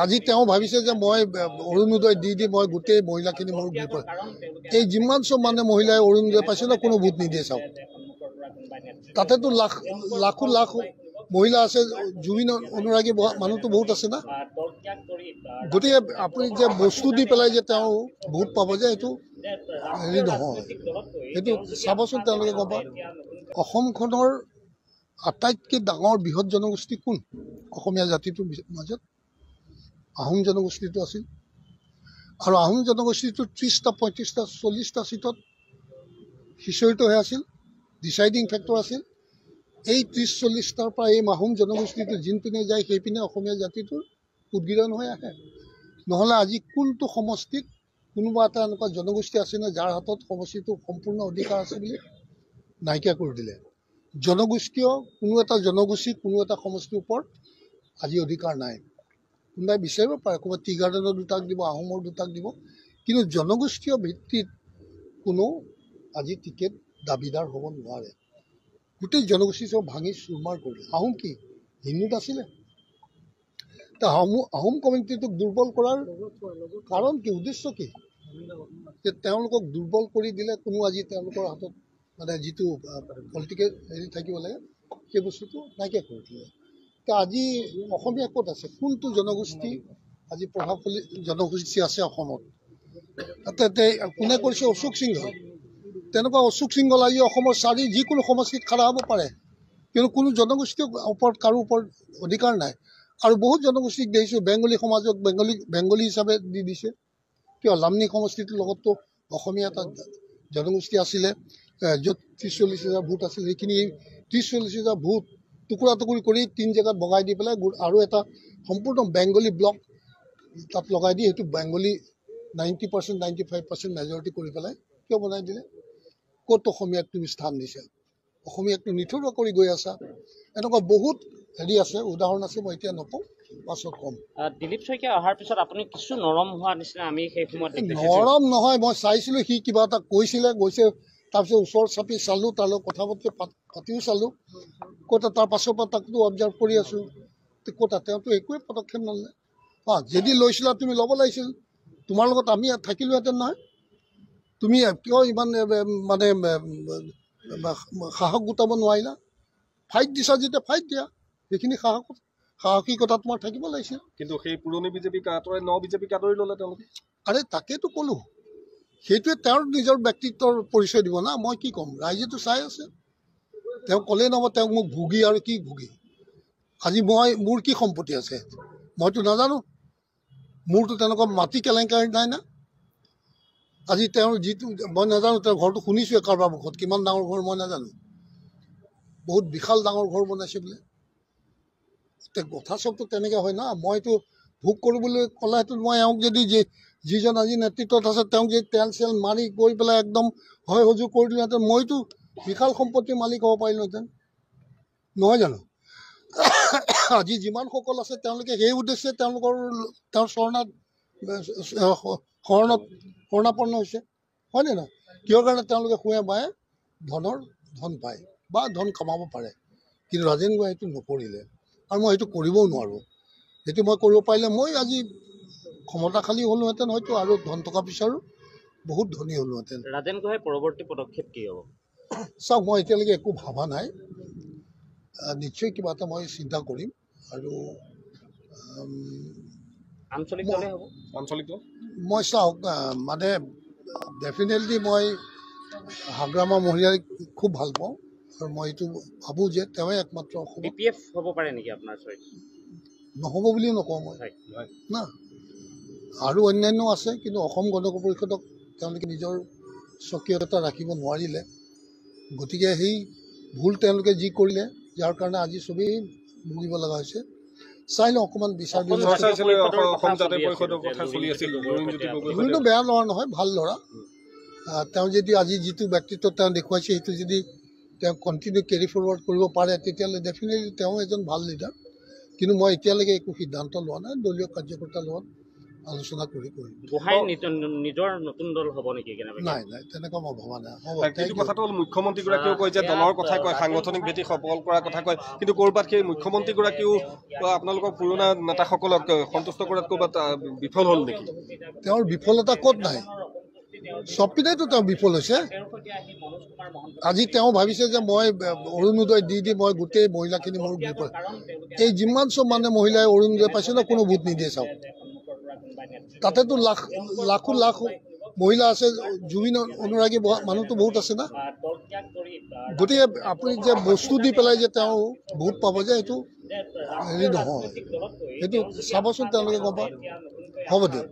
আজি তেওঁ ভাবিছে যে মই অৰুণোদয় দি মই গোটেই মহিলাখিনি মোৰ গ্ৰুপৰ এই যিমান চব মানে মহিলাই অৰুণোদয় পাইছে ন কোনো ভোট নিদিয়ে চাওক তাতেতো লাখো লাখ মহিলা আছে জুবিন অনুৰাগী মানুহটো বহুত আছে না গতিকে আপুনি যে বস্তু দি পেলাই যে তেওঁ ভোট পাব যে এইটো হেৰি নহয় সেইটো চাবচোন তেওঁলোকে ক'ব অসমখনৰ আটাইতকৈ ডাঙৰ বৃহৎ জনগোষ্ঠী কোন অসমীয়া জাতিটোৰ মাজত আহোম জনগোষ্ঠীটো আছিল আৰু আহোম জনগোষ্ঠীটো 30টা 35টা 40টা চিটত সিঁচৰিত হৈ আছিল ডিচাইডিং ফেক্টৰ আছিল এই 30-40টাৰ পৰা এই আহোম জনগোষ্ঠীটো যোনপিনে যায় সেইপিনে অসমীয়া জাতিটোৰ উদ্গীৰণ হৈ আহে নহ'লে আজি কোনটো সমষ্টিত কোনোবা এটা এনেকুৱা জনগোষ্ঠী আছে নে যাৰ হাতত সমষ্টিটো সম্পূৰ্ণ অধিকাৰ আছে বুলি নাইকিয়া কৰি দিলে জনগোষ্ঠীয় কোনো এটা জনগোষ্ঠী কোনো এটা সমষ্টিৰ ওপৰত আজি অধিকাৰ নাই কোনোবাই বিচাৰিব পাৰে ক'ৰবাত টি গাৰ্ডেনৰ দুটাক দিব আহোমৰ দুটাক দিব কিন্তু জনগোষ্ঠীয় ভিত্তিত কোনো আজি টিকেট দাবীদাৰ হ'ব নোৱাৰে গোটেই জনগোষ্ঠী চব ভাঙি চুৰমাৰ কৰিলে আহোম কি হিন্দুত আছিলে আহোম কমিউনিটিটোক দুৰ্বল কৰাৰ কাৰণ কি উদ্দেশ্য কি যে তেওঁলোকক দুৰ্বল কৰি দিলে কোনো আজি তেওঁলোকৰ হাতত মানে যিটো পলিটিকেল হেৰি থাকিব লাগে সেই বস্তুটো নাইকিয়া কৰি দিলে আজি অসমীয়া ক'ত আছে কোনটো জনগোষ্ঠী আজি প্ৰভাৱশালী জনগোষ্ঠী আছে অসমত তাতে কোনে কৰিছে অশোক সিংহল তেনেকুৱা অশোক সিংহল আজি অসমৰ চাৰি যিকোনো সমষ্টিত খাৰা হ'ব পাৰে কিন্তু কোনো জনগোষ্ঠীৰ ওপৰত কাৰো ওপৰত অধিকাৰ নাই আৰু বহুত জনগোষ্ঠীক দেখিছোঁ বেংগলী সমাজক বেংগলী হিচাপে দি দিছে কিয় লামনি সমষ্টিটোৰ লগততো অসমীয়া এটা জনগোষ্ঠী আছিলে য'ত 30-40 হাজাৰ ভোট আছিল সেইখিনি 30-40 হাজাৰ ভোট টুকুৰা টুকুৰি কৰি 3 জেগাত বগাই দি পেলাই আৰু এটা সম্পূৰ্ণ বেংগলী ব্লক তাত লগাই দি সেইটো বেংগলী 90% 95% মেজৰিটি কৰি পেলাই কিয় বনাই দিলে ক'ত অসমীয়াক তুমি স্থান দিছা অসমীয়াকটো নিথৰুৱা কৰি গৈ আছা এনেকুৱা বহুত হেৰি আছে উদাহৰণ আছে মই এতিয়া নকওঁ পাছত কম দিলীপ শইকীয়া অহাৰ পিছত আপুনি কিছু নৰম হোৱা নিচিনা আমি সেই সময়ত নৰম নহয় মই চাইছিলোঁ সি কিবা এটা কৈছিলে গৈছে তাৰপিছত ওচৰ চাপি চালোঁ তাৰ লগত কথা বতৰা পাতিও চালোঁ ক'ত তাৰ পাছৰ পৰা তাকতো অবজাৰ্ভ কৰি আছোঁ ক'ত তেওঁতো একোৱে পদক্ষেপ নললে যদি লৈছিলা তুমি ল'ব লাগিছিল তোমাৰ লগত আমি থাকিলোহেঁতেন নহয় তুমি কিয় ইমান মানে সাহস গোটাব নোৱাৰিলা ফাইট দিছা যেতিয়া ফাইট দিয়া সেইখিনি সাহসিকতা তোমাৰ থাকিব লাগিছিল কিন্তু সেই পুৰণি বিজেপিক আঁতৰাই বিজেপিক আঁতৰি ল'লে তেওঁলোকে আৰে তাকেতো ক'লোঁ সেইটোৱে তেওঁৰ নিজৰ ব্যক্তিত্বৰ পৰিচয় দিব না মই কি ক'ম ৰাইজেতো চাই আছে তেওঁ ক'লেই নহ'ব তেওঁক মোক ভুগি আৰু কি ভুগি আজি মোৰ কি সম্পত্তি আছে মইতো নাজানো মোৰতো তেনেকুৱা মাটি কেলেংকাৰী নাই না আজি তেওঁৰ যিটো মই নাজানো তেওঁৰ ঘৰটো শুনিছোঁৱে কাৰোবাৰ মুখত কিমান ডাঙৰ ঘৰ মই নাজানো বহুত বিশাল ডাঙৰ ঘৰ বনাইছে বোলে কথা চবটো তেনেকৈ হয় না মইতো ভোগ কৰিবলৈ ক'লেতো মই এওঁক যদি যিজন আজি নেতৃত্বত আছে তেওঁক যদি তেল চেল মাৰি গৈ পেলাই একদম হয় সজু কৰি দিলোহেঁতেন মইতো বিশাল সম্পত্তিৰ মালিক হ'ব পাৰিলোহেঁতেন নহয় জানো আজি যিমানসকল আছে তেওঁলোকে সেই উদ্দেশ্যে তেওঁৰ শৰণাপন্ন হৈছে হয়নে নহয় কিহৰ কাৰণে তেওঁলোকে শুৱে বায়ে ধন পায় বা ধন কামাব পাৰে কিন্তু ৰাজেন গোহাঁয়ে সেইটো নকৰিলে আৰু মই সেইটো কৰিবও নোৱাৰোঁ সেইটো মই কৰিব পাৰিলে মই আজি ক্ষমতাশালী হ'লোহেঁতেন হয়তো আৰু ধন টকা পইচাৰো বহুত ধনী হ'লোহেঁতেন ৰাজেন গোহাঁইৰ পৰৱৰ্তী পদক্ষেপ কি হ'ব চাওক মই এতিয়ালৈকে একো ভবা নাই নিশ্চয় কিবা এটা মই চিন্তা কৰিম আৰু মই চাওক মানে ডেফিনেটলি মই হাগ্ৰামা মহিলাক খুব ভাল পাওঁ আৰু মই এইটো ভাবোঁ যে তেওঁৱে একমাত্ৰ BPF হ'ব পাৰে নেকি আপোনাৰ নহ'ব বুলিও নকওঁ মই না আৰু অন্যান্য আছে কিন্তু অসম গণ পৰিষদক তেওঁলোকে নিজৰ স্বকীয়তা ৰাখিব নোৱাৰিলে গতিকে সেই ভুল তেওঁলোকে যি কৰিলে যাৰ কাৰণে আজি চবেই ভুগিব লগা হৈছে চাই লওঁ অকণমান বিচাৰ বিবেচনা বেয়া ল'ৰা নহয় ভাল ল'ৰা তেওঁ যদি আজি যিটো ব্যক্তিত্ব তেওঁ দেখুৱাইছে সেইটো যদি তেওঁ কণ্টিনিউ কেৰি ফৰৱাৰ্ড কৰিব পাৰে তেতিয়াহ'লে ডেফিনেটলি তেওঁ এজন ভাল লিডাৰ কিন্তু মই এতিয়ালৈকে একো সিদ্ধান্ত লোৱা নাই দলীয় কাৰ্যকৰ্তাৰ লগত আলোচনা কৰি কৰিম। গোহাঁই নিজৰ নতুন দল হ'ব নেকি কেনেবাকৈ? নাই নাই তেনেকুৱা মই ভবা নাই। হ'ব, কিন্তু কথাটো হ'ল মুখ্যমন্ত্ৰীগৰাকীয়েও কয় যে দলৰ কথা কয়, সাংগঠনিক ভেটি সবল কৰাৰ কথা কয়, কিন্তু ক'ৰবাত সেই মুখ্যমন্ত্ৰীগৰাকীও আপোনালোকৰ পুৰণা নেতাসকলক সন্তুষ্ট কৰাত ক'ৰবাত বিফল হ'ল নেকি? তেওঁৰ বিফলতা ক'ত নাই? চব পিনেতো তেওঁ বিফল হৈছে। আজি তেওঁ ভাবিছে যে মই অৰুণোদয় দি মই গোটেই মহিলাখিনি মোৰ বিফল। এই যিমান চব মানে মহিলাই অৰুণোদয় পাইছে ন, কোনো ভোট নিদিয়ে চাওক। তাতেতো লাখো লাখ মহিলা আছে, জুবিন অনুৰাগী মানুহটো বহুত আছে না। গতিকে আপুনি যে বস্তু দি পেলাই যে তেওঁ ভোট পাব যে এইটো হেৰি নহয়, সেইটো চাবচোন তেওঁলোকে গম পাব। হ'ব দিয়ক।